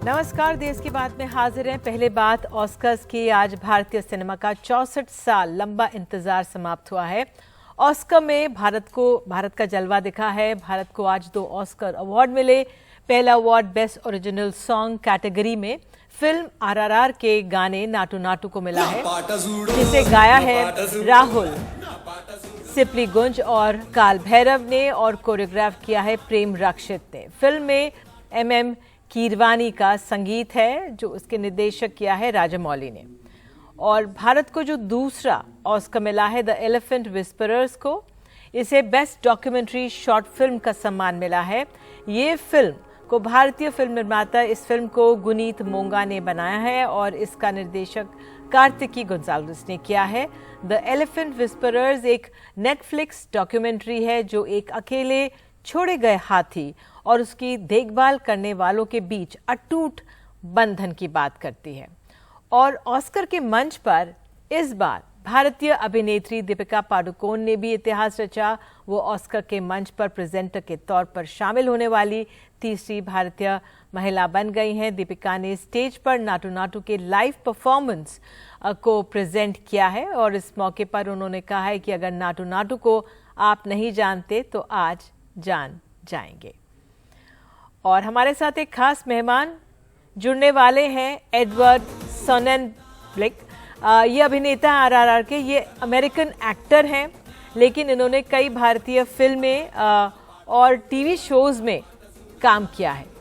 नमस्कार, देश की बात में हाजिर हैं। पहले बात ऑस्कर्स की। आज भारतीय सिनेमा का 64 साल लंबा इंतजार समाप्त हुआ है। ऑस्कर में भारत का जलवा दिखा है। भारत को आज 2 ऑस्कर अवार्ड मिले। पहला award best original song category में फिल्म आरआरआर के गाने नाटू नाटू को मिला है, जिसे गाया है राहुल सिप्लीगंज और काल भैरव ने और कोरियोग्राफ किया है प्रेम रक्षित ने। फिल्म में एम कीरवानी का संगीत है, जो उसके निर्देशक किया है राजामौली ने। और भारत को जो दूसरा ऑस्कर मिला है द एलिफेंट विस्परर्स को, इसे बेस्ट डॉक्यूमेंट्री शॉर्ट फिल्म का सम्मान मिला है। ये फिल्म को भारतीय फिल्म निर्माता इस फिल्म को गुनीत मोंगा ने बनाया है और इसका निर्देशक कार्तिकी गोंजाल्विस ने किया है। द एलिफेंट विस्परर्स एक नेटफ्लिक्स डॉक्यूमेंट्री है जो एक अकेले छोड़े गए हाथी और उसकी देखभाल करने वालों के बीच अटूट बंधन की बात करती है। और ऑस्कर के मंच पर इस बार भारतीय अभिनेत्री दीपिका पादुकोण ने भी इतिहास रचा। वो ऑस्कर के मंच पर प्रेजेंटर के तौर पर शामिल होने वाली तीसरी भारतीय महिला बन गई हैं। दीपिका ने स्टेज पर नाटू नाटू के लाइव परफॉर्मेंस को प्रेजेंट किया है और इस मौके पर उन्होंने कहा है कि अगर नाटू नाटू को आप नहीं जानते तो आज जान जाएंगे। और हमारे साथ एक खास मेहमान जुड़ने वाले हैं, एडवर्ड सोनेनब्लिक। ये अभिनेता हैं आरआरआर के। ये अमेरिकन एक्टर हैं, लेकिन इन्होंने कई भारतीय फिल्में और टीवी शोज में काम किया है।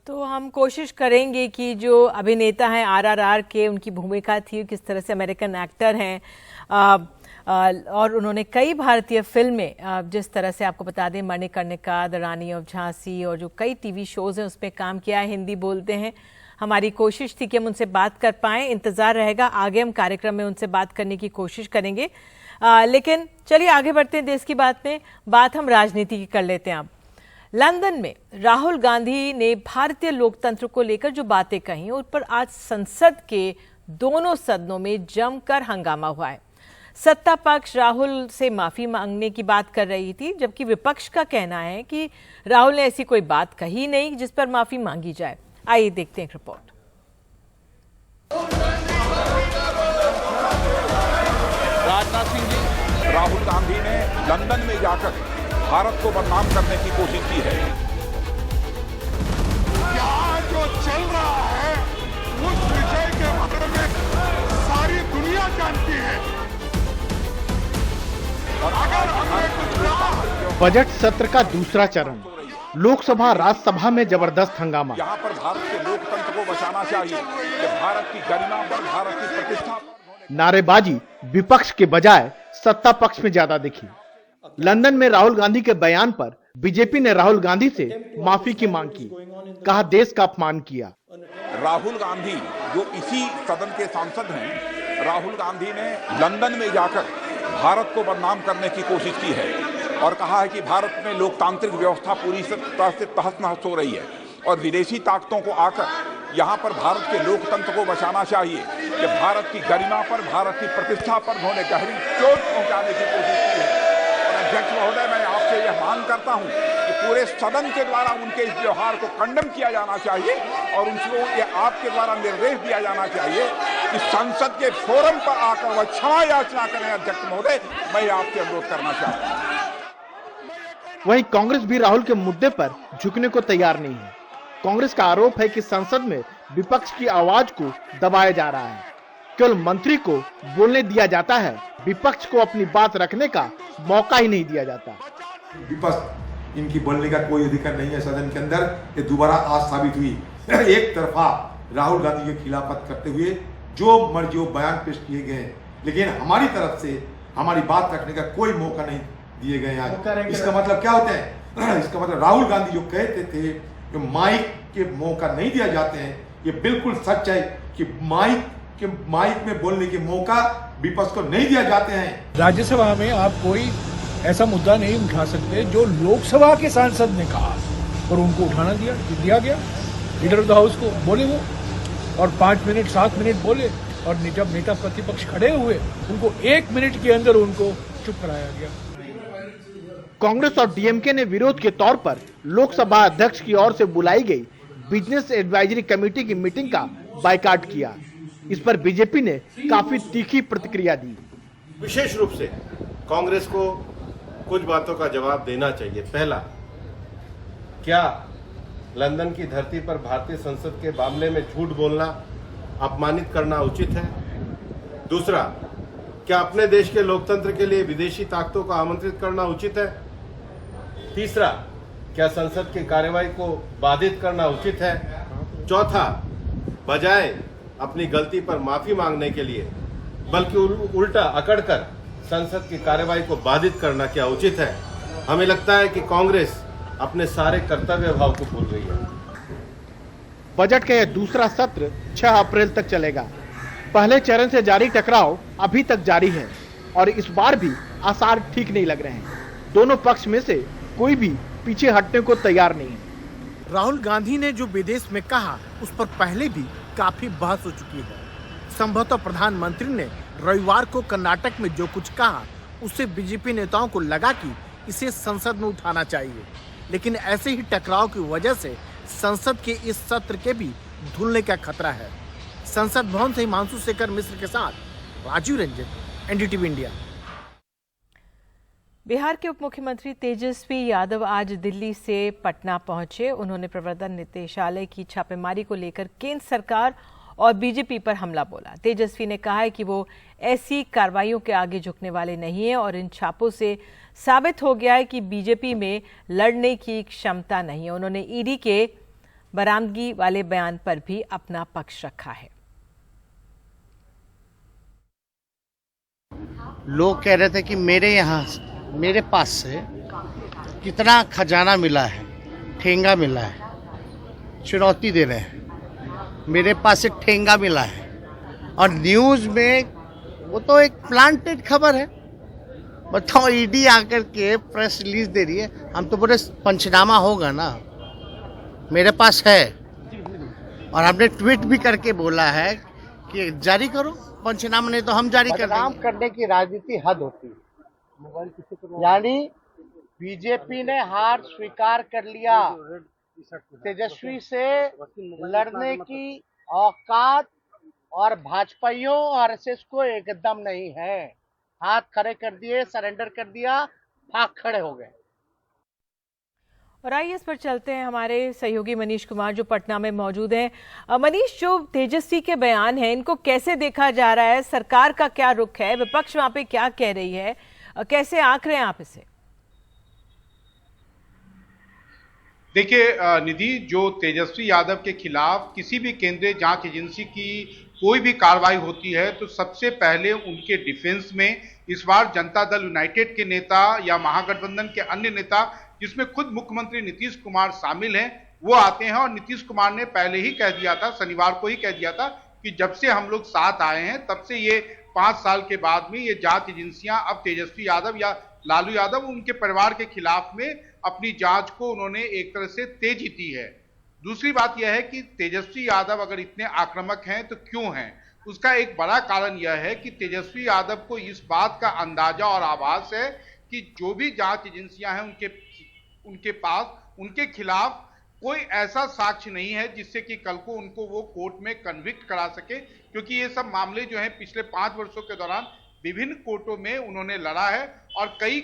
तो हम कोशिश करेंगे कि जो अभिनेता हैं आरआरआर के, उनकी भूमिका थी, किस तरह से अमेरिकन एक्टर हैं और उन्होंने कई भारतीय फिल्में, जिस तरह से आपको बता दें Manikarnika, the Rani of Jhansi और जो कई टीवी शोज हैं उसमें काम किया है। हिंदी बोलते हैं। हमारी कोशिश थी कि हम उनसे बात कर पाएं। इंतजार रहेगा, आगे हम कार्यक्रम में उनसे बात करने की कोशिश करेंगे। लेकिन चलिए आगे बढ़ते हैं देश की बात में। बात हम राजनीति की कर लेते हैं। अब लंदन में राहुल गांधी ने भारतीय लोकतंत्र को लेकर जो बातें कही, उन पर आज संसद के दोनों सदनों में जमकर हंगामा हुआ है। सत्ता पक्ष राहुल से माफी मांगने की बात कर रही थी, जबकि विपक्ष का कहना है कि राहुल ने ऐसी कोई बात कही नहीं जिस पर माफी मांगी जाए। आइए देखते हैं एक रिपोर्ट। राजनाथ सिंह जी, राहुल गांधी ने लंदन में जाकर भारत को बदनाम करने की कोशिश की है। यहाँ जो चल रहा है उस विषय के बारे में सारी दुनिया जानती है और अगर हमने कुछ कहा। बजट सत्र का दूसरा चरण, लोकसभा राज्यसभा में जबरदस्त हंगामा। यहाँ पर भारत के लोकतंत्र को बचाना चाहिए कि भारत की गरिमा पर, भारत की प्रतिष्ठा पर नारेबाजी विपक्ष के बजाय सत्ता पक्ष में ज्यादा दिखी। लंदन में राहुल गांधी के बयान पर बीजेपी ने राहुल गांधी से माफी की मांग की, कहा देश का अपमान किया। राहुल गांधी जो इसी सदन के सांसद हैं, राहुल गांधी ने लंदन में जाकर भारत को बदनाम करने की कोशिश की है और कहा है कि भारत में लोकतांत्रिक व्यवस्था पूरी तरह से तहस नहस हो रही है और विदेशी ताकतों को आकर यहाँ पर भारत के लोकतंत्र को बचाना चाहिए कि भारत की गरिमा पर, भारत की प्रतिष्ठा पर उन्होंने गहरी चोट पहुंचाने की कोशिश की है। और अध्यक्ष महोदय, मैं आपसे यह मांग करता हूं कि पूरे सदन के द्वारा उनके इस व्यवहार को कंडम किया जाना चाहिए और उनको ये आपके द्वारा निर्देश दिया जाना चाहिए कि संसद के फोरम पर आकर वह क्षमा याचना करें। अध्यक्ष महोदय, मैं आपसे अनुरोध करना चाहता हूं। वहीं कांग्रेस भी राहुल के मुद्दे पर झुकने को तैयार नहीं है। कांग्रेस का आरोप है कि संसद में विपक्ष की आवाज को दबाया जा रहा है, केवल मंत्री को बोलने दिया जाता है विपक्ष को अपनी बात रखने का मौका ही नहीं दिया जाता। विपक्ष इनकी बोलने का कोई अधिकार नहीं है सदन के अंदर। ये दोबारा आज साबित हुई। एक तरफा राहुल गांधी के खिलाफत करते हुए जो मर्जी वो बयान पेश किए गए, लेकिन हमारी तरफ से हमारी बात रखने का कोई मौका नहीं दिए गए आज। इसका मतलब क्या होता है? इसका मतलब राहुल गांधी जो कहते थे कि माइक के मौका नहीं दिया जाते हैं, ये बिल्कुल सच है कि माइक में बोलने के मौका विपक्ष को नहीं दिया जाते हैं। राज्यसभा में आप कोई ऐसा मुद्दा नहीं उठा सकते जो लोकसभा के सांसद ने कहा और उनको उठाना दिया गया। लीडर ऑफ द हाउस को बोले वो, और 5 मिनट 7 मिनट बोले, और जब नेता प्रतिपक्ष खड़े हुए उनको 1 मिनट के अंदर उनको चुप कराया गया। कांग्रेस और डीएमके ने विरोध के तौर पर लोकसभा अध्यक्ष की ओर से बुलाई गई बिजनेस एडवाइजरी कमेटी की मीटिंग का बायकॉट किया। इस पर बीजेपी ने काफी तीखी प्रतिक्रिया दी। विशेष रूप से कांग्रेस को कुछ बातों का जवाब देना चाहिए। पहला, क्या लंदन की धरती पर भारतीय संसद के मामले में झूठ बोलना, अपमानित करना उचित है? दूसरा, क्या अपने देश के लोकतंत्र के लिए विदेशी ताकतों को आमंत्रित करना उचित है? तीसरा, क्या संसद की कार्यवाही को बाधित करना उचित है? चौथा, बजाय अपनी गलती पर माफी मांगने के लिए बल्कि उल्टा अकड़कर संसद की कार्यवाही को बाधित करना क्या उचित है? हमें लगता है कि कांग्रेस अपने सारे कर्तव्य भाव को भूल गई है। बजट का यह दूसरा सत्र 6 अप्रैल तक चलेगा। पहले चरण से जारी टकराव अभी तक जारी है और इस बार भी आसार ठीक नहीं लग रहे हैं। दोनों पक्ष में से कोई भी पीछे हटने को तैयार नहीं है। राहुल गांधी ने जो विदेश में कहा उस पर पहले भी काफी बहस हो चुकी है। संभवतः प्रधानमंत्री ने रविवार को कर्नाटक में जो कुछ कहा उससे बीजेपी नेताओं को लगा कि इसे संसद में उठाना चाहिए, लेकिन ऐसे ही टकराव की वजह से संसद के इस सत्र के भी धुलने का खतरा है। संसद भवन से हिमांशु शेखर मिश्र के साथ राजीव रंजन, एनडीटीवी इंडिया। बिहार के उप मुख्यमंत्री तेजस्वी यादव आज दिल्ली से पटना पहुंचे। उन्होंने प्रवर्तन निदेशालय की छापेमारी को लेकर केंद्र सरकार और बीजेपी पर हमला बोला। तेजस्वी ने कहा है कि वो ऐसी कार्रवाइयों के आगे झुकने वाले नहीं हैं और इन छापों से साबित हो गया है कि बीजेपी में लड़ने की क्षमता नहीं है। उन्होंने ईडी के बरामदगी वाले बयान पर भी अपना पक्ष रखा है। लोग कह रहे थे कि मेरे पास से कितना खजाना मिला है, ठेंगा मिला है, चुनौती दे रहे हैं। मेरे पास से ठेंगा मिला है और न्यूज़ में वो तो एक प्लांटेड खबर है। बताओ, ईडी आकर के प्रेस रिलीज दे रही है, हम तो बोले पंचनामा होगा ना। मेरे पास है और हमने ट्वीट भी करके बोला है कि जारी करो, पंचनामा नहीं तो हम जारी कर देंगे। काम करने की राजनीति हद होती है। यानी बीजेपी ने हार स्वीकार कर लिया। तेजस्वी से लड़ने की औकात और भाजपाइयों और आरएसएस को एकदम नहीं है। हाथ खड़े कर दिए, सरेंडर कर दिया, भाग खड़े हो गए। और आइए इस पर चलते हैं, हमारे सहयोगी मनीष कुमार जो पटना में मौजूद हैं। मनीष, जो तेजस्वी के बयान हैं इनको कैसे देखा जा रहा है? सरकार का क्या रुख है? विपक्ष वहां पे क्या कह रही है? कैसे आंक रहे हैं आप इसे? देखिए निधि, जो तेजस्वी यादव के खिलाफ किसी भी केंद्रीय जांच एजेंसी की कोई भी कार्रवाई होती है तो सबसे पहले उनके डिफेंस में इस बार जनता दल यूनाइटेड के नेता या महागठबंधन के अन्य नेता, जिसमें खुद मुख्यमंत्री नीतीश कुमार शामिल हैं, वो आते हैं। और नीतीश कुमार ने पहले ही कह दिया था, शनिवार को ही कह दिया था कि जब से हम लोग साथ आए हैं तब से ये 5 साल के बाद में ये जांच एजेंसियां अब तेजस्वी यादव या लालू यादव उनके परिवार के खिलाफ में अपनी जांच को उन्होंने एक तरह से तेजी दी है। दूसरी बात यह है कि तेजस्वी यादव अगर इतने आक्रामक हैं तो क्यों हैं? उसका एक बड़ा कारण यह है कि तेजस्वी यादव को इस बात का अंदाजा और आभास है कि जो भी जांच एजेंसियां हैं उनके पास उनके खिलाफ कोई ऐसा साक्ष्य नहीं है जिससे कि कल को उनको वो कोर्ट में कन्विक्ट करा सके, क्योंकि ये सब मामले जो हैं पिछले 5 वर्षों के दौरान विभिन्न कोर्टों में उन्होंने लड़ा है और कई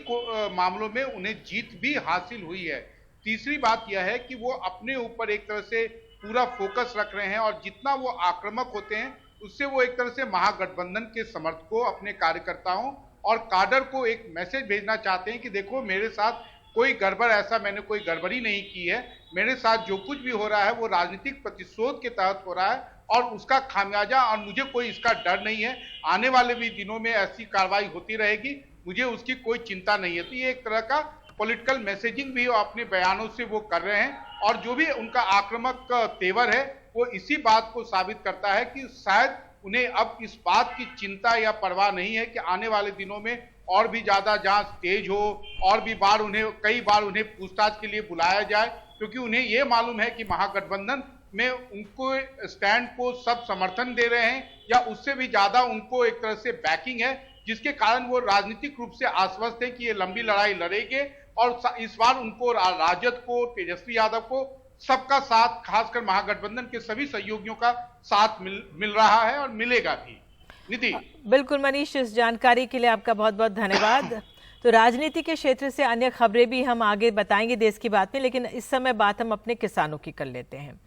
मामलों में उन्हें जीत भी हासिल हुई है। तीसरी बात यह है कि वो अपने ऊपर एक तरह से पूरा फोकस रख रहे हैं और जितना वो आक्रामक होते हैं उससे वो एक तरह से महागठबंधन के समर्थकों, अपने कार्यकर्ताओं और काडर को एक मैसेज भेजना चाहते हैं कि देखो मेरे साथ कोई गड़बड़, ऐसा मैंने कोई गड़बड़ी नहीं की है, मेरे साथ जो कुछ भी हो रहा है वो राजनीतिक प्रतिशोध के तहत हो रहा है और उसका खामियाजा, और मुझे कोई इसका डर नहीं है। आने वाले भी दिनों में ऐसी कार्रवाई होती रहेगी, मुझे उसकी कोई चिंता नहीं है। तो ये एक तरह का पॉलिटिकल मैसेजिंग भी अपने बयानों से वो कर रहे हैं और जो भी उनका आक्रामक तेवर है वो इसी बात को साबित करता है कि शायद उन्हें अब इस बात की चिंता या परवाह नहीं है कि आने वाले दिनों में और भी ज्यादा जांच तेज हो और भी बार कई बार उन्हें पूछताछ के लिए बुलाया जाए, क्योंकि उन्हें यह मालूम है कि महागठबंधन में उनको स्टैंड को सब समर्थन दे रहे हैं या उससे भी ज्यादा उनको एक तरह से बैकिंग है, जिसके कारण वो राजनीतिक रूप से आश्वस्त है कि ये लंबी लड़ाई लड़ेंगे और इस बार उनको राजद को, तेजस्वी यादव को सबका साथ, खासकर महागठबंधन के सभी सहयोगियों का साथ मिल रहा है और मिलेगा भी। निधि। बिल्कुल मनीष, इस जानकारी के लिए आपका बहुत बहुत धन्यवाद। तो राजनीति के क्षेत्र से अन्य खबरें भी हम आगे बताएंगे देश की बात में, लेकिन इस समय बात हम अपने किसानों की कर लेते हैं।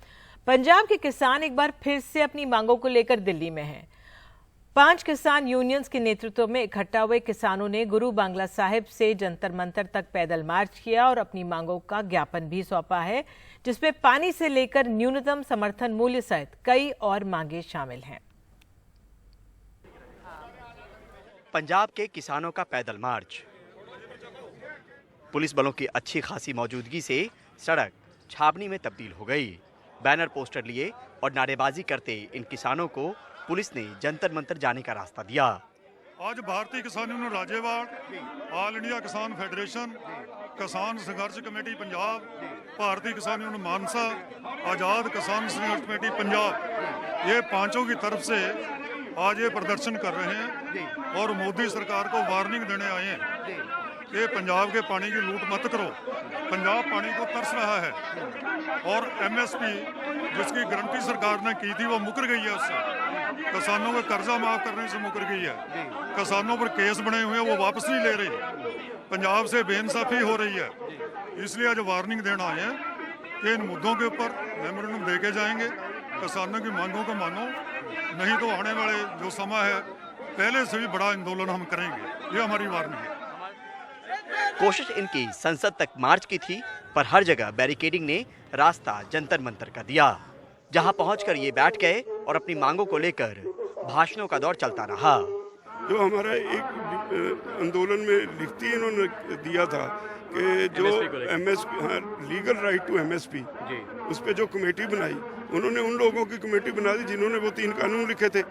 पंजाब के किसान एक बार फिर से अपनी मांगों को लेकर दिल्ली में हैं। 5 किसान यूनियंस के नेतृत्व में इकट्ठा हुए किसानों ने गुरु बांग्ला साहिब से जंतर मंतर तक पैदल मार्च किया और अपनी मांगों का ज्ञापन भी सौंपा है, जिसमें पानी से लेकर न्यूनतम समर्थन मूल्य सहित कई और मांगे शामिल हैं। पंजाब के किसानों का पैदल मार्च। पुलिस बलों की अच्छी खासी मौजूदगी से सड़क छावनी में तब्दील हो गई। बैनर पोस्टर लिए और नारेबाजी करते इन किसानों को पुलिस ने जंतर मंतर जाने का रास्ता दिया। आज भारतीय किसान यूनियन राज्यवाड़, ऑल इंडिया किसान फेडरेशन, किसान संघर्ष कमेटी पंजाब, भारतीय किसान यूनियन मानसा, आजाद किसान संघर्ष कमेटी पंजाब, ये पांचों की तरफ से आज ये प्रदर्शन कर रहे हैं और मोदी सरकार को वार्निंग देने आए हैं कि पंजाब के पानी की लूट मत करो। पंजाब पानी को तरस रहा है और एमएसपी जिसकी गारंटी सरकार ने की थी वो मुकर गई है, उससे किसानों का कर्जा माफ करने से मुकर गई है। किसानों पर केस बने हुए हैं, वो वापस नहीं ले रही। पंजाब से बेइंसाफी हो रही है, इसलिए आज वार्निंग देना आए हैं कि इन मुद्दों के ऊपर मेमोरेंडम दे के जाएंगे। किसानों की मांगों को मानो, नहीं तो आने वाले जो समय है पहले से भी बड़ा आंदोलन हम करेंगे। ये हमारी वार्निंग है। कोशिश इनकी संसद तक मार्च की थी, पर हर जगह बैरिकेडिंग ने रास्ता जंतर मंतर कर दिया, जहां पहुंचकर ये बैठ गए और अपनी मांगों को लेकर भाषणों का दौर चलता रहा। जो हमारा एक आंदोलन में लिखती इन्होंने दिया था कि जो MSP, legal right to MSP, उस पर जो कमेटी बनाई, उन्होंने उन लोगों की कमेटी बना दी जिन्होंने वो 3 कानून लिखे थे।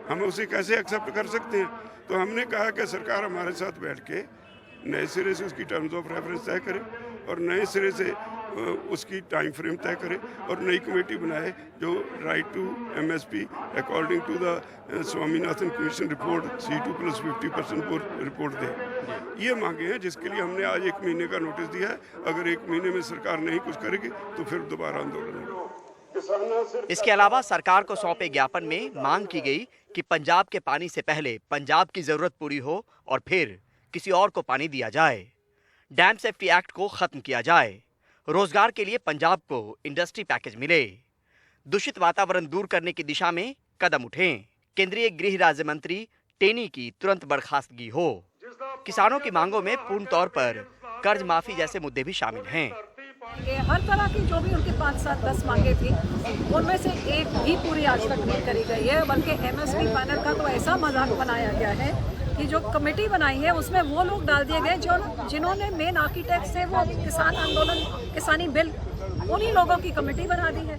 हम उसे कैसे एक्सेप्ट कर सकते हैं? तो हमने कहा कि सरकार हमारे साथ बैठ के नए सिरे से उसकी टर्म्स ऑफ रेफरेंस तय करे और नए सिरे से उसकी टाइम फ्रेम तय करे और नई कमेटी बनाए जो right to MSP according to the Swaminathan commission report C2 + 50% report दे। ये मांगे हैं जिसके लिए हमने आज 1 महीने का नोटिस दिया है। अगर 1 महीने में सरकार नहीं कुछ करेगी तो फिर दोबारा आंदोलन होगा। इसके अलावा सरकार को सौंपे ज्ञापन में मांग की गई कि पंजाब के पानी से पहले पंजाब की जरूरत पूरी हो और फिर किसी और को पानी दिया जाए। डैम सेफ्टी एक्ट को खत्म किया जाए। रोजगार के लिए पंजाब को इंडस्ट्री पैकेज मिले। दूषित वातावरण दूर करने की दिशा में कदम उठें। केंद्रीय गृह राज्य मंत्री टेनी की तुरंत बर्खास्तगी हो। किसानों की मांगों में पूर्ण तौर पर कर्ज माफी जैसे मुद्दे भी शामिल हैं। ये हर तरह की जो भी उनके 5, 7, 10 मांगे थी, उनमें से एक भी पूरी आज तक नहीं करी गई है। बल्कि एमएसपी पैनल का तो ऐसा मजाक बनाया गया है कि जो कमेटी बनाई है उसमें वो लोग डाल दिए गए जिन्होंने मेन आर्किटेक्ट से वो किसान आंदोलन, किसानी बिल, उन्हीं लोगों की कमेटी बना दी है।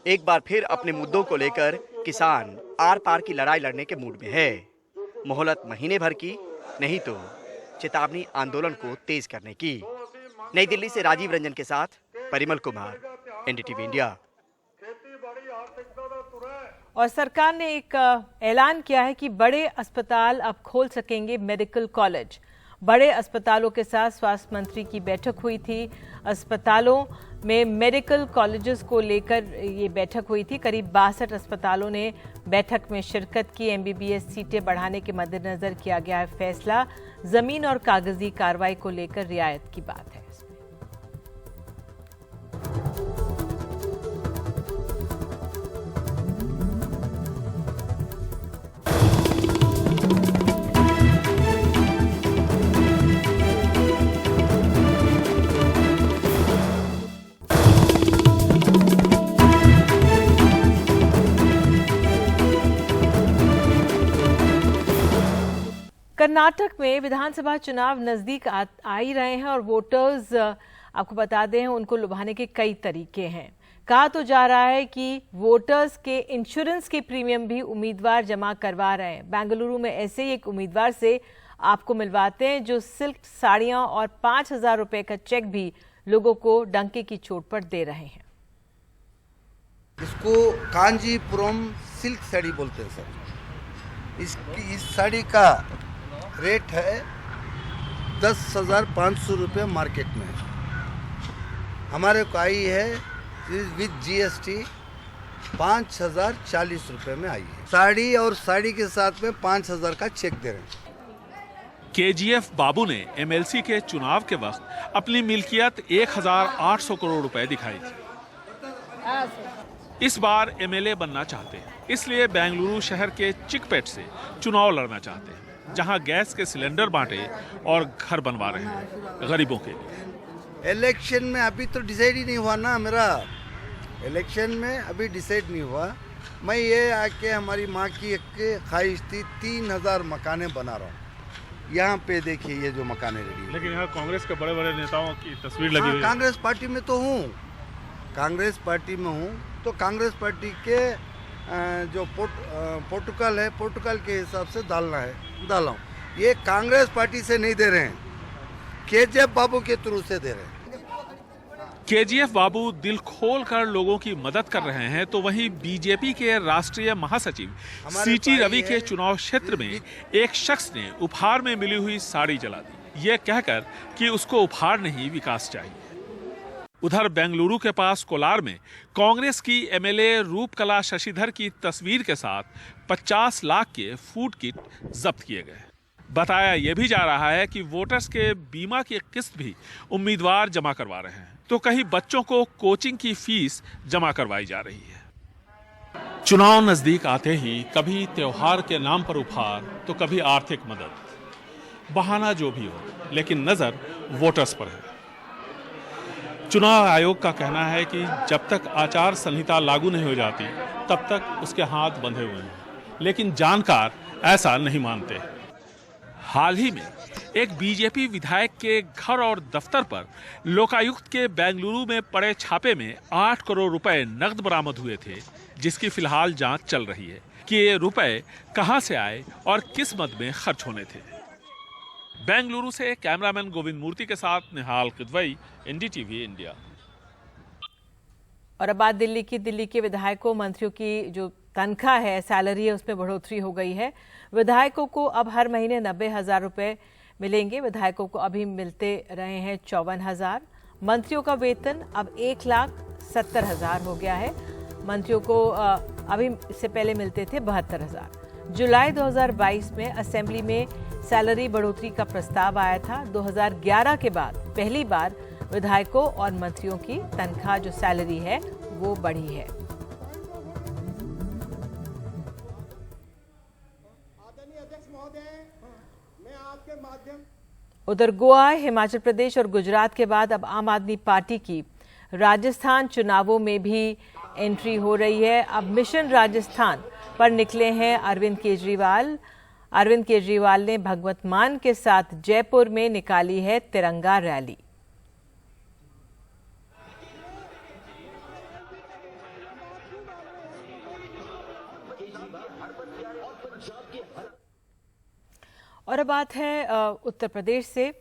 एक बार फिर अपने मुद्दों को लेकर किसान आर पार की लड़ाई लड़ने के मूड में है। मोहलत महीने भर की, नहीं तो चेतावनी आंदोलन को तेज करने की। नई दिल्ली से राजीव रंजन के साथ परिमल कुमार, NDTV इंडिया। और सरकार ने एक ऐलान किया है कि बड़े अस्पताल अब खोल सकेंगे मेडिकल कॉलेज। बड़े अस्पतालों के साथ स्वास्थ्य मंत्री की बैठक हुई थी। अस्पतालों में मेडिकल कॉलेजेस को लेकर ये बैठक हुई थी। करीब 62 अस्पतालों ने बैठक में शिरकत की। MBBS सीटें बढ़ाने के मद्देनजर किया गया है फैसला। जमीन और कागजी कार्रवाई को लेकर रियायत की बात है। कर्नाटक में विधानसभा चुनाव नजदीक आ ही रहे हैं और वोटर्स आपको बता दें उनको लुभाने के कई तरीके हैं। कहा तो जा रहा है कि वोटर्स के इंश्योरेंस के प्रीमियम भी उम्मीदवार जमा करवा रहे हैं। बेंगलुरु में ऐसे ही एक उम्मीदवार से आपको मिलवाते हैं जो सिल्क साड़ियां और 5,000 रुपए का चेक भी लोगों को डंके की चोट पर दे रहे हैं। इसको कांजीपुरम सिल्क साड़ी बोलते हैं सर। इस साड़ी का रेट है 10,500 रुपये मार्केट में। हमारे को आई है विद GST 5,040 रुपये में आई है। साड़ी और साड़ी के साथ में 5,000 का चेक दे रहे हैं। KGF बाबू ने MLC के चुनाव के वक्त अपनी मिल्कियत 1,800 करोड़ रुपए दिखाई थी। इस बार MLA बनना चाहते हैं, इसलिए बेंगलुरु शहर के चिकपेट से चुनाव लड़ना चाहते हैं, जहां गैस के सिलेंडर बांटे और घर बनवा रहे हैं गरीबों के लिए। इलेक्शन में अभी तो डिसाइड ही नहीं हुआ ना, मेरा इलेक्शन में अभी डिसाइड नहीं हुआ। मैं ये आके हमारी माँ की एक ख्वाहिश थी 3,000 मकाने बना रहा हूँ। यहाँ पे देखिए ये जो मकाने रेडी है। लेकिन यहाँ कांग्रेस के बड़े बड़े नेताओं की तस्वीर लगी हुई है। कांग्रेस पार्टी में तो हूँ, कांग्रेस पार्टी में हूँ, तो कांग्रेस पार्टी के जो प्रोटोकॉल है, प्रोटोकॉल के हिसाब से डालना है, डाला हूँ। ये कांग्रेस पार्टी से नहीं दे रहे हैं, KGF बाबू के थ्रू से दे रहे हैं। KGF बाबू दिल खोल कर लोगों की मदद कर रहे हैं, तो वहीं बीजेपी के राष्ट्रीय महासचिव CT रवि के चुनाव क्षेत्र में एक शख्स ने उपहार में मिली हुई साड़ी जला दी, ये कहकर कि उसको उपहार नहीं विकास चाहिए। उधर बेंगलुरु के पास कोलार में कांग्रेस की MLA रूपकला शशिधर की तस्वीर के साथ 50 लाख के फूड किट जब्त किए गए। बताया यह भी जा रहा है कि वोटर्स के बीमा की किस्त भी उम्मीदवार जमा करवा रहे हैं, तो कहीं बच्चों को कोचिंग की फीस जमा करवाई जा रही है। चुनाव नजदीक आते ही कभी त्योहार के नाम पर उपहार, तो कभी आर्थिक मदद। बहाना जो भी हो, लेकिन नजर वोटर्स पर है। चुनाव आयोग का कहना है कि जब तक आचार संहिता लागू नहीं हो जाती तब तक उसके हाथ बंधे हुए हैं, लेकिन जानकार ऐसा नहीं मानते। हाल ही में एक बीजेपी विधायक के घर और दफ्तर पर लोकायुक्त के बेंगलुरु में पड़े छापे में 8 करोड़ रुपए नकद बरामद हुए थे, जिसकी फिलहाल जांच चल रही है कि ये रुपए कहां से आए और किस मद में खर्च होने थे। बेंगलुरु से कैमरामैन गोविंद मूर्ति के साथ निहाल किदवई, NDTV इंडिया। और अब बात दिल्ली की। दिल्ली के विधायकों मंत्रियों की जो तनख्वाह है, सैलरी है, उसमें बढ़ोतरी हो गई है। विधायकों को अब हर महीने 90,000 रुपए मिलेंगे। विधायकों को अभी मिलते रहे हैं 54,000। मंत्रियों का वेतन अब 1,70,000 हो गया है। मंत्रियों को अभी इससे पहले मिलते थे 72,000। जुलाई 2022 में असेंबली में सैलरी बढ़ोतरी का प्रस्ताव आया था। 2011 के बाद पहली बार विधायकों और मंत्रियों की तनख्वाह जो सैलरी है वो बढ़ी है। उधर गोवा, हिमाचल प्रदेश और गुजरात के बाद अब आम आदमी पार्टी की राजस्थान चुनावों में भी एंट्री हो रही है। अब मिशन राजस्थान पर निकले हैं अरविंद केजरीवाल। अरविंद केजरीवाल ने भगवत मान के साथ जयपुर में निकाली है तिरंगा रैली। और अब बात है उत्तर प्रदेश से।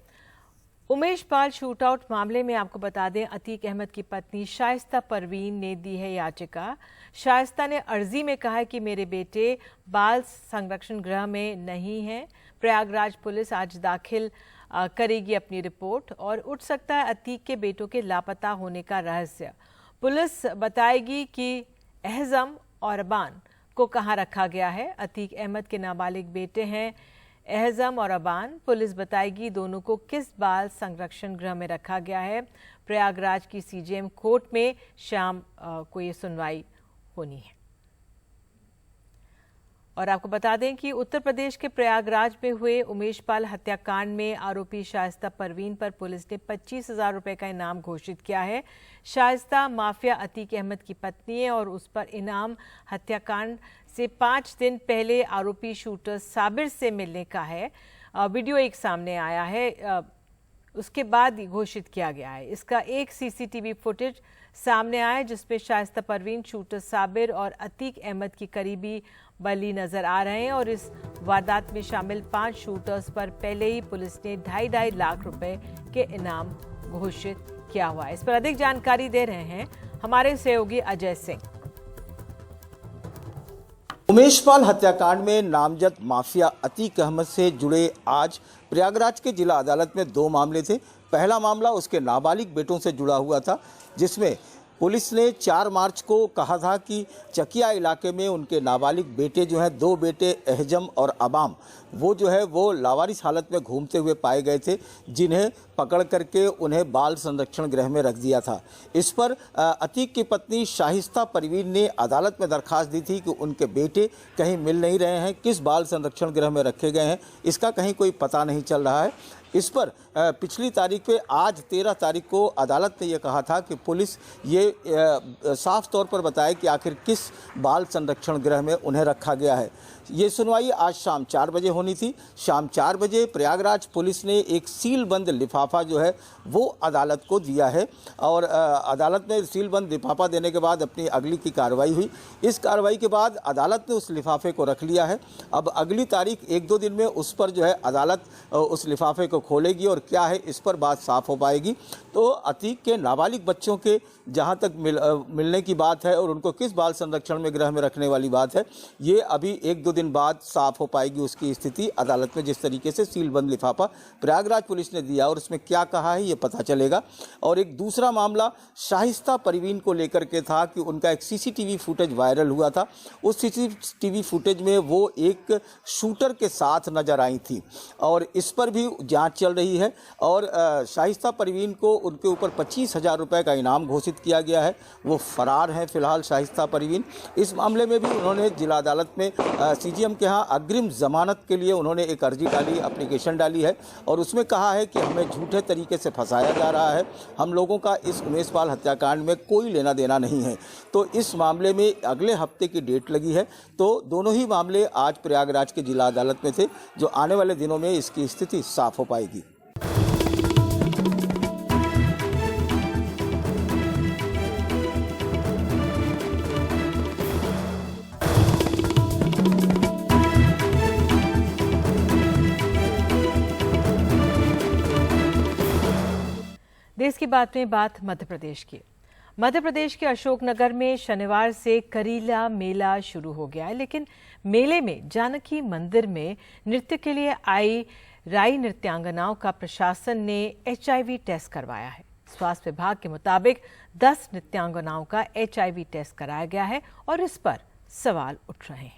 उमेश पाल शूटआउट मामले में आपको बता दें, अतीक अहमद की पत्नी शाइस्ता परवीन ने दी है याचिका। शाइस्ता ने अर्जी में कहा है कि मेरे बेटे बाल संरक्षण गृह में नहीं हैं। प्रयागराज पुलिस आज दाखिल करेगी अपनी रिपोर्ट और उठ सकता है अतीक के बेटों के लापता होने का रहस्य। पुलिस बताएगी कि एहजम और अबान को कहां रखा गया है। अतीक अहमद के नाबालिग बेटे हैं एहजम और अबान। पुलिस बताएगी दोनों को किस बाल संरक्षण गृह में रखा गया है। प्रयागराज की CJM कोर्ट में शाम को ये सुनवाई होनी है। और आपको बता दें कि उत्तर प्रदेश के प्रयागराज में हुए उमेश पाल हत्याकांड में आरोपी शाइस्ता परवीन पर पुलिस ने 25,000 रुपए का इनाम घोषित किया है। शाइस्ता माफिया अतीक अहमद की पत्नी है और उस पर इनाम हत्याकांड से 5 दिन पहले आरोपी शूटर साबिर से मिलने का है। वीडियो एक सामने आया है, उसके बाद घोषित किया गया है। इसका एक सीसीटीवी फुटेज सामने आया जिसमें शाइस्ता परवीन, शूटर साबिर और अतीक अहमद की करीबी बली नजर आ रहे हैं। और इस वारदात में शामिल 5 शूटर्स पर पहले ही पुलिस ने 2.5 लाख रुपए के इनाम घोषित किया हुआ है। इस पर अधिक जानकारी दे रहे हैं हमारे सहयोगी अजय सिंह। उमेश पाल हत्याकांड में नामजद माफिया अतीक अहमद से जुड़े आज प्रयागराज के जिला अदालत में 2 मामले थे। पहला मामला उसके नाबालिग बेटों से जुड़ा हुआ था, जिसमें पुलिस ने 4 मार्च को कहा था कि चकिया इलाके में उनके नाबालिग बेटे जो हैं, 2 बेटे एहजम और अबाम, वो जो है वो लावारिस हालत में घूमते हुए पाए गए थे, जिन्हें पकड़ करके उन्हें बाल संरक्षण गृह में रख दिया था। इस पर अतीक की पत्नी शाइस्ता परवीन ने अदालत में दरखास्त दी थी कि उनके बेटे कहीं मिल नहीं रहे हैं, किस बाल संरक्षण गृह में रखे गए हैं इसका कहीं कोई पता नहीं चल रहा है। इस पर पिछली तारीख पे आज 13 तारीख को अदालत ने यह कहा था कि पुलिस ये साफ तौर पर बताए कि आखिर किस बाल संरक्षण गृह में उन्हें रखा गया है। ये सुनवाई आज शाम 4 बजे होनी थी। शाम 4 बजे प्रयागराज पुलिस ने एक सीलबंद लिफाफा जो है वो अदालत को दिया है और अदालत में सीलबंद लिफाफा देने के बाद अपनी अगली की कार्रवाई हुई। इस कार्रवाई के बाद अदालत ने उस लिफाफे को रख लिया है। अब अगली तारीख 1-2 दिन में उस पर जो है अदालत उस लिफाफे को खोलेगी और क्या है इस पर बात साफ हो पाएगी। तो अतीक के नाबालिग बच्चों के जहां तक मिलने की बात है और उनको किस बाल संरक्षण में गृह में रखने वाली बात है, ये अभी 1-2 दिन बाद साफ हो पाएगी उसकी स्थिति। अदालत में जिस तरीके से सीलबंद लिफाफा प्रयागराज पुलिस ने दिया और उसमें क्या कहा है ये पता चलेगा। और एक दूसरा मामला शाइस्ता परवीन को लेकर के था कि उनका एक सीसीटीवी फुटेज वायरल हुआ था। उस सीसीटीवी फुटेज में वो एक शूटर के साथ नजर आई थी और इस पर भी जांच चल रही है। और शाइस्ता परवीन को उनके ऊपर 25,000 रुपये का इनाम घोषित किया गया है। वो फरार हैं फिलहाल शाइस्ता परवीन। इस मामले में भी उन्होंने जिला अदालत में सीजीएम के यहाँ अग्रिम जमानत के लिए उन्होंने एक अर्जी डाली, एप्लीकेशन डाली है और उसमें कहा है कि हमें झूठे तरीके से फंसाया जा रहा है, हम लोगों का इस उमेश पाल हत्याकांड में कोई लेना देना नहीं है। तो इस मामले में अगले हफ्ते की डेट लगी है। तो दोनों ही मामले आज प्रयागराज के जिला अदालत में थे, जो आने वाले दिनों में इसकी स्थिति साफ हो पाएगी। देश की बात में बात मध्य प्रदेश की। मध्य प्रदेश के अशोकनगर में शनिवार से करीला मेला शुरू हो गया है, लेकिन मेले में जानकी मंदिर में नृत्य के लिए आई राई नृत्यांगनाओं का प्रशासन ने HIV टेस्ट करवाया है। स्वास्थ्य विभाग के मुताबिक 10 नृत्यांगनाओं का HIV टेस्ट कराया गया है और इस पर सवाल उठ रहे हैं।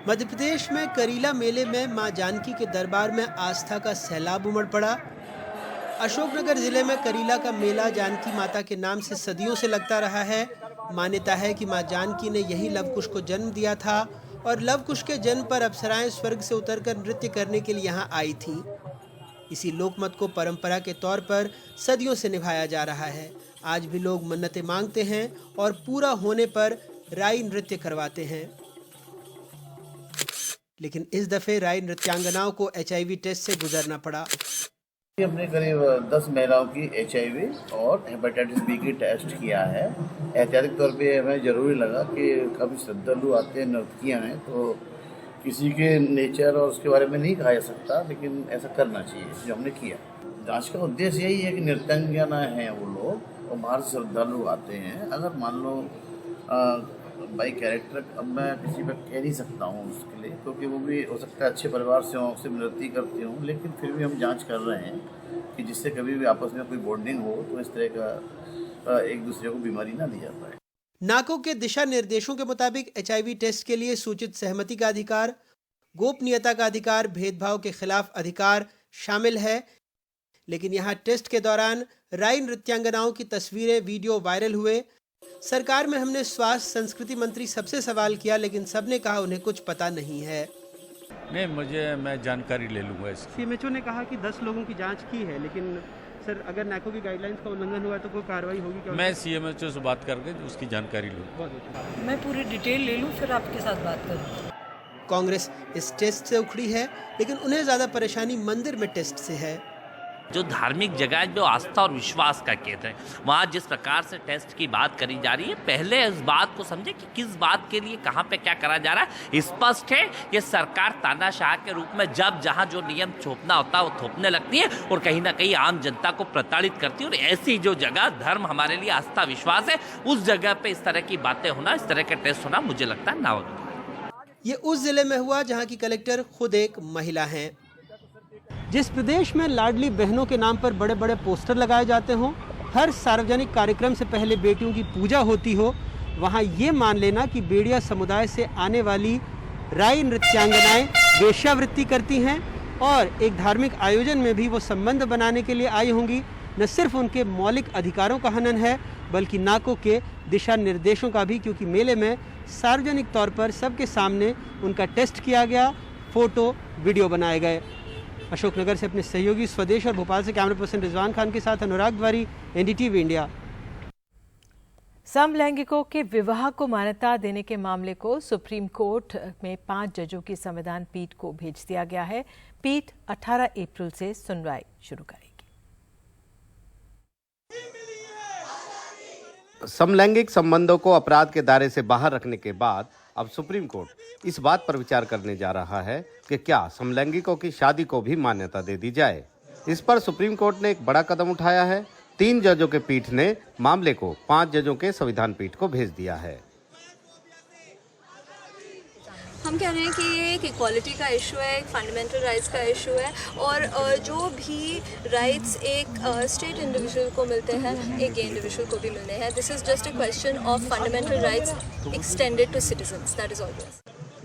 मध्य प्रदेश में करीला मेले में मां जानकी के दरबार में आस्था का सैलाब उमड़ पड़ा। अशोकनगर जिले में करीला का मेला जानकी माता के नाम से सदियों से लगता रहा है। मान्यता है कि मां जानकी ने यही लवकुश को जन्म दिया था और लवकुश के जन्म पर अप्सराएं स्वर्ग से उतरकर नृत्य करने के लिए यहां आई थी। इसी लोकमत को परंपरा के तौर पर सदियों से निभाया जा रहा है। आज भी लोग मन्नतें मांगते हैं और पूरा होने पर राई नृत्य करवाते हैं। लेकिन इस दफे राई नृत्यांगनाओं को HIV टेस्ट से गुजरना पड़ा। हमने करीब 10 महिलाओं की HIV और हेपेटाइटिस B की टेस्ट किया है। ऐतिहासिक तौर पे हमें जरूरी लगा कि काफ़ी श्रद्धालु आते हैं, नर्तकियाँ हैं, तो किसी के नेचर और उसके बारे में नहीं कहा जा सकता, लेकिन ऐसा करना चाहिए जो हमने किया। जांच का उद्देश्य यही है कि नृत्यांगना हैं वो लोग और बाहर से श्रद्धालु आते हैं। अगर मान लो बाई कैरेक्टर अब मैं किसी पर कह नहीं सकता हूँ उसके लिए, क्योंकि वो भी हो सकता है अच्छे परिवार से हों, उससे नृत्य करती हूँ, लेकिन फिर भी हम जांच कर रहे हैं कि जिससे कभी भी आपस में कोई बॉन्डिंग हो तो इस तरह का एक दूसरे को बीमारी ना दी जा पाए। नाको के दिशा निर्देशों के मुताबिक HIV टेस्ट के लिए सूचित सहमति का अधिकार, गोपनीयता का अधिकार, भेदभाव के खिलाफ अधिकार शामिल है। लेकिन यहाँ टेस्ट के दौरान राई नृत्यांगनाओं की तस्वीरें, वीडियो वायरल हुए। सरकार में हमने स्वास्थ्य संस्कृति मंत्री सबसे सवाल किया, लेकिन सबने कहा उन्हें कुछ पता नहीं है। नहीं, मैं जानकारी ले लूँगा इसकी। CMHO ने कहा कि 10 लोगों की जांच की है, लेकिन सर अगर नैको की गाइडलाइंस का उल्लंघन हुआ तो कोई कार्रवाई होगी क्या? मैं सीएमएचओ से बात करके उसकी जानकारी लूँ। मैं पूरी डिटेल ले लूँ फिर आपके साथ बात करूँ। कांग्रेस इस टेस्ट से उखड़ी है, लेकिन उन्हें ज्यादा परेशानी मंदिर में टेस्ट से है। जो धार्मिक जगह है, जो आस्था और विश्वास का केंद्र है, वहाँ जिस प्रकार से टेस्ट की बात करी जा रही है, पहले इस बात को समझे कि किस बात के लिए कहाँ पे क्या करा जा रहा है। स्पष्ट है ये सरकार तानाशाह के रूप में जब जहाँ जो नियम थोपना होता है वो थोपने लगती है और कहीं ना कहीं आम जनता को प्रताड़ित करती है। और ऐसी जो जगह धर्म हमारे लिए आस्था विश्वास है, उस जगह पे इस तरह की बातें होना, इस तरह के टेस्ट होना मुझे लगता है ना। ये उस जिले में हुआ जहाँ की कलेक्टर खुद एक महिला हैं। जिस प्रदेश में लाडली बहनों के नाम पर बड़े बड़े पोस्टर लगाए जाते हों, हर सार्वजनिक कार्यक्रम से पहले बेटियों की पूजा होती हो, वहाँ ये मान लेना कि बेड़िया समुदाय से आने वाली राई नृत्यांगनाएं वेश्यावृत्ति करती हैं और एक धार्मिक आयोजन में भी वो संबंध बनाने के लिए आई होंगी, न सिर्फ उनके मौलिक अधिकारों का हनन है बल्कि नाको के दिशा निर्देशों का भी, क्योंकि मेले में सार्वजनिक तौर पर सबके सामने उनका टेस्ट किया गया, फोटो वीडियो बनाए गए। अशोकनगर से अपने सहयोगी स्वदेश और भोपाल से कैमरा पर्सन रिजवान खान के साथ अनुराग द्वारी, एनडीटीवी इंडिया। समलैंगिकों के विवाह को मान्यता देने के मामले को सुप्रीम कोर्ट में 5 जजों की संविधान पीठ को भेज दिया गया है। पीठ 18 अप्रैल से सुनवाई शुरू करेगी। समलैंगिक संबंधों को अपराध के दायरे से बाहर रखने के बाद अब सुप्रीम कोर्ट इस बात पर विचार करने जा रहा है कि क्या समलैंगिकों की शादी को भी मान्यता दे दी जाए। इस पर सुप्रीम कोर्ट ने एक बड़ा कदम उठाया है। 3 जजों के पीठ ने मामले को 5 जजों के संविधान पीठ को भेज दिया है। हम कह रहे हैं कि ये एक इक्वालिटी का इशू है, एक फंडामेंटल राइट्स का इशू है और जो भी राइट्स एक स्टेट इंडिविजुअल को मिलते हैं एक गे इंडिविजुअल को भी मिलने हैं। This is just a question of fundamental rights extended to citizens, that is all.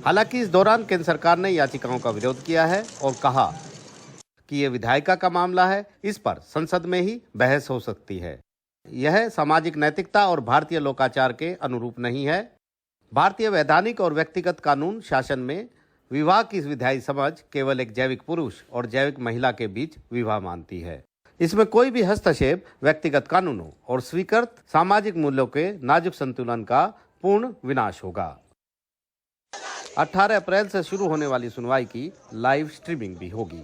हालांकि इस दौरान केंद्र सरकार ने याचिकाओं का विरोध किया है और कहा कि ये विधायिका का मामला है, इस पर संसद में ही बहस हो सकती है। यह सामाजिक नैतिकता और भारतीय लोकाचार के अनुरूप नहीं है। भारतीय वैधानिक और व्यक्तिगत कानून शासन में विवाह की विधायी समझ केवल एक जैविक पुरुष और जैविक महिला के बीच विवाह मानती है। इसमें कोई भी हस्तक्षेप व्यक्तिगत कानूनों और स्वीकृत सामाजिक मूल्यों के नाजुक संतुलन का पूर्ण विनाश होगा। 18 अप्रैल से शुरू होने वाली सुनवाई की लाइव स्ट्रीमिंग भी होगी।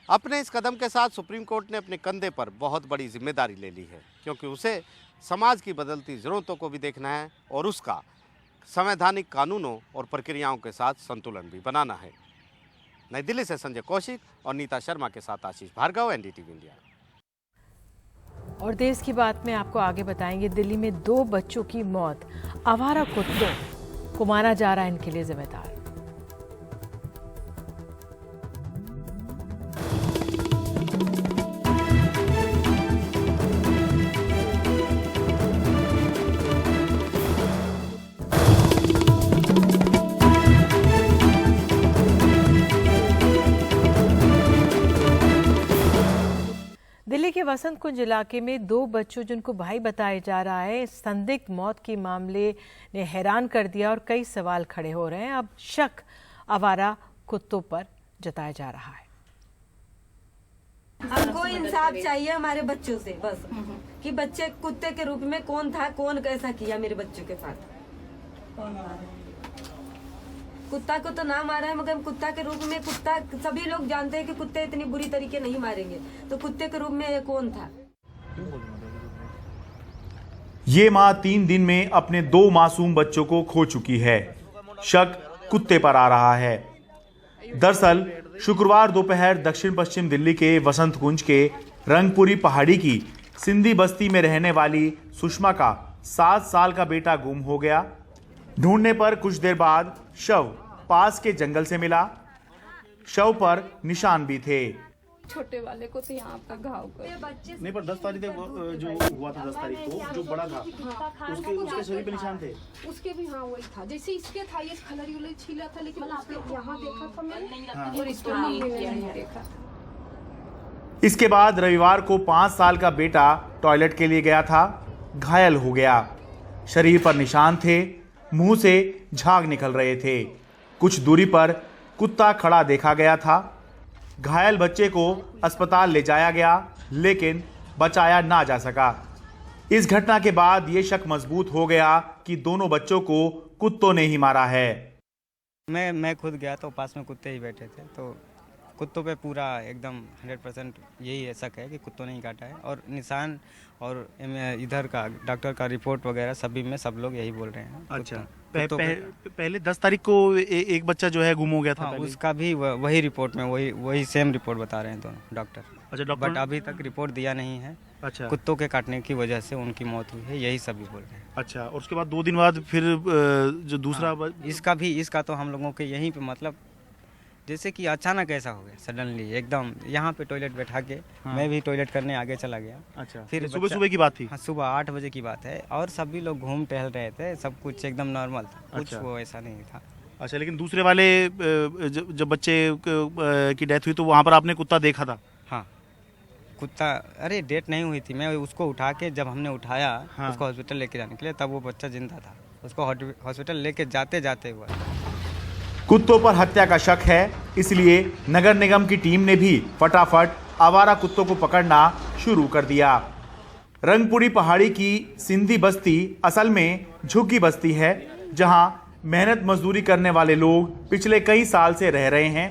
अपने इस कदम के साथ सुप्रीम कोर्ट ने अपने कंधे पर बहुत बड़ी जिम्मेदारी ले ली है, क्योंकि उसे समाज की बदलती जरूरतों को भी देखना है और उसका संवैधानिक कानूनों और प्रक्रियाओं के साथ संतुलन भी बनाना है। नई दिल्ली से संजय कौशिक और नीता शर्मा के साथ आशीष भार्गव, एनडीटीवी इंडिया। और देश की बात में आपको आगे बताएंगे, दिल्ली में 2 बच्चों की मौत आवारा कुत्तों को माना जा रहा है इनके लिए जिम्मेदार। दिल्ली के वसंत कुंज इलाके में 2 बच्चों जिनको भाई बताया जा रहा है, संदिग्ध मौत के मामले ने हैरान कर दिया और कई सवाल खड़े हो रहे हैं। अब शक आवारा कुत्तों पर जताया जा रहा है। हमको इंसाफ चाहिए हमारे बच्चों से, बस कि बच्चे कुत्ते के रूप में कौन था, कौन कैसा किया मेरे बच्चों के साथ। कुत्ता को तो ना मारा है, मगर कुत्ता के रूप में, कुत्ता सभी लोग जानते हैं कि कुत्ते इतनी बुरी तरीके नहीं मारेंगे, तो कुत्ते के रूप में ये कौन था। ये माँ 3 दिन में अपने 2 मासूम बच्चों को खो चुकी है। शक कुत्ते पर आ रहा है। दरअसल शुक्रवार दोपहर दक्षिण पश्चिम दिल्ली के वसंत कुंज के रंगपुरी पहाड़ी की सिंधी बस्ती में रहने वाली सुषमा का 7 साल का बेटा गुम हो गया। ढूंढने पर कुछ देर बाद शव पास के जंगल से मिला। शव पर निशान भी थे। छोटे वाले को तो यहाँ का घाव कर नहीं, पर 10 तारीख जो हुआ था, 10 तारीख को जो बड़ा था उसके शरीर पे निशान थे। उसके भी हाँ वही था, जैसे इसके था, ये खलरी उलरी छीला था, लेकिन उसके यहाँ देखा था मैंने और इसके मम्मी ने नहीं देखा। इसके बाद रविवार को 5 साल का बेटा टॉयलेट के लिए गया था, घायल हो गया। शरीर पर निशान थे, मुंह से झाग निकल रहे थे। कुछ दूरी पर कुत्ता खड़ा देखा गया था। घायल बच्चे को अस्पताल ले जाया गया, लेकिन बचाया ना जा सका। इस घटना के बाद ये शक मजबूत हो गया कि दोनों बच्चों को कुत्तों ने ही मारा है। मैं खुद गया तो पास में कुत्ते ही बैठे थे, तो कुत्तों पे पूरा एकदम 100% यही शक है कि कुत्तों ने ही काटा है। और निशान और इधर का डॉक्टर का रिपोर्ट वगैरह सभी में सब लोग यही बोल रहे हैं। अच्छा, पहले 10 तारीख को एक बच्चा जो है गुम हो गया था। हाँ, उसका भी वही रिपोर्ट में वही सेम रिपोर्ट बता रहे हैं दोनों डॉक्टर। अच्छा, डॉक्टर बट अभी तक रिपोर्ट दिया नहीं है। अच्छा, कुत्तों के काटने की वजह से उनकी मौत हुई है, यही सभी बोल रहे हैं। अच्छा, और उसके बाद 2 दिन बाद फिर जो दूसरा इसका तो हम लोगों के यहीं पे मतलब जैसे कि अचानक ऐसा हो गया सडनली एकदम यहाँ पे टॉयलेट बैठा के। हाँ। मैं भी टॉयलेट करने आगे चला गया। अच्छा, फिर सुबह की बात थी। हाँ, सुबह 8 बजे की बात है और सभी लोग घूम टहल रहे थे, सब कुछ एकदम नॉर्मल था। कुछ अच्छा। वो ऐसा नहीं था। अच्छा, लेकिन दूसरे वाले जब बच्चे की डेथ हुई तो वहाँ पर आपने कुत्ता देखा था? हाँ, कुत्ता अरे डेथ नहीं हुई थी, मैं उसको उठा के जब हमने उठाया हाँ। उसको हॉस्पिटल लेके जाने के लिए, तब वो बच्चा जिंदा था। उसको हॉस्पिटल लेके जाते जाते हुआ। कुत्तों पर हत्या का शक है, इसलिए नगर निगम की टीम ने भी फटाफट आवारा कुत्तों को पकड़ना शुरू कर दिया। रंगपुरी पहाड़ी की सिंधी बस्ती असल में झुग्गी बस्ती है, जहां मेहनत मजदूरी करने वाले लोग पिछले कई साल से रह रहे हैं।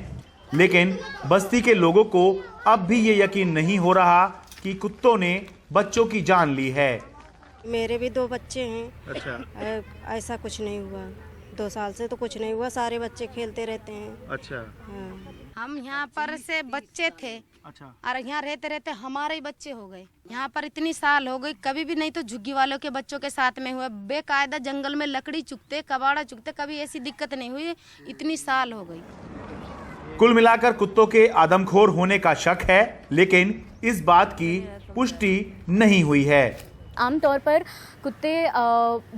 लेकिन बस्ती के लोगों को अब भी ये यकीन नहीं हो रहा कि कुत्तों ने बच्चों की जान ली है। मेरे भी 2 बच्चे हैं। अच्छा, ऐसा कुछ नहीं हुआ, 2 साल से तो कुछ नहीं हुआ, सारे बच्चे खेलते रहते हैं। अच्छा, हम यहाँ पर से बच्चे थे। अच्छा, और यहाँ रहते रहते हमारे ही बच्चे हो गए। यहाँ पर इतनी साल हो गई, कभी भी नहीं तो झुग्गी वालों के बच्चों के साथ में हुआ। बेकायदा जंगल में लकड़ी चुगते, कबाड़ा चुगते, कभी ऐसी दिक्कत नहीं हुई। इतनी साल हो गई। कुल मिलाकर कुत्तों के आदमखोर होने का शक है, लेकिन इस बात की पुष्टि नहीं हुई है। आमतौर पर कुत्ते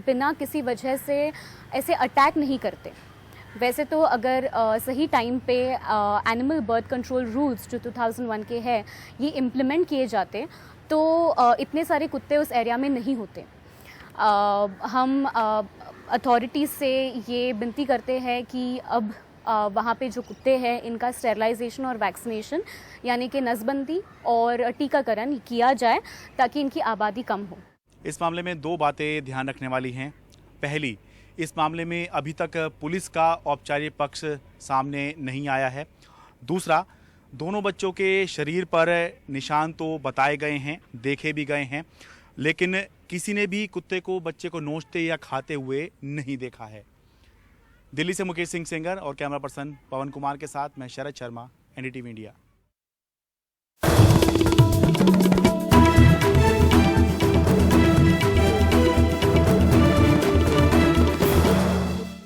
बिना किसी वजह से ऐसे अटैक नहीं करते। वैसे तो अगर सही टाइम पे एनिमल बर्थ कंट्रोल रूल्स जो 2001 के हैं ये इम्प्लीमेंट किए जाते तो इतने सारे कुत्ते उस एरिया में नहीं होते। हम अथॉरिटीज़ से ये विनती करते हैं कि अब वहाँ पे जो कुत्ते हैं इनका स्टेरलाइजेशन और वैक्सीनेशन यानी कि नसबंदी और टीकाकरण किया जाए ताकि इनकी आबादी कम हो। इस मामले में 2 बातें ध्यान रखने वाली हैं। पहली, इस मामले में अभी तक पुलिस का औपचारिक पक्ष सामने नहीं आया है। दूसरा, दोनों बच्चों के शरीर पर निशान तो बताए गए हैं, देखे भी गए हैं, लेकिन किसी ने भी कुत्ते को बच्चे को नोचते या खाते हुए नहीं देखा है। दिल्ली से मुकेश सिंह सेंगर और कैमरा पर्सन पवन कुमार के साथ मैं शरद शर्मा, एनडीटीवी इंडिया।